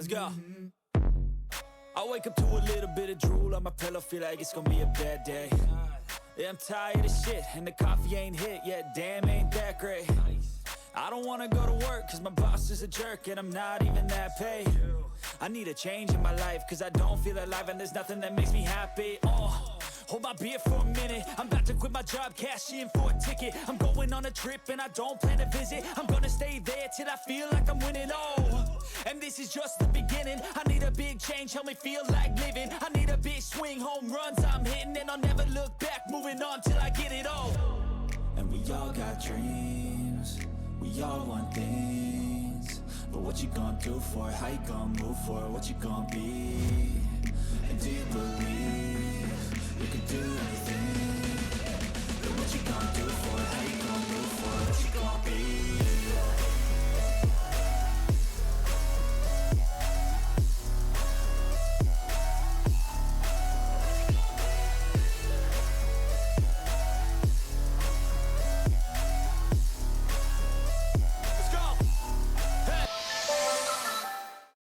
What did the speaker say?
Let's go. I wake up to a little bit of drool on my pillow, feel like it's gonna be a bad day. Yeah, I'm tired of shit, and the coffee ain't hit yet, damn, ain't that great. I don't wanna go to work, cause my boss is a jerk, and I'm not even that paid. I need a change in my life, cause I don't feel alive, and there's nothing that makes me happy. Hold my beer for a minute, I'm about to quit my job, cash in for a ticket. I'm going on a trip and I don't plan to visit. I'm gonna stay there till I feel like I'm winning, and this is just the beginning. I need a big change, help me feel like living. I need a big swing, home runs I'm hitting, and I'll never look back, moving on till I get it all. And we all got dreams, we all want things, but what you gonna do for it? How you gonna move for it? What you gonna be? And do you believe you can do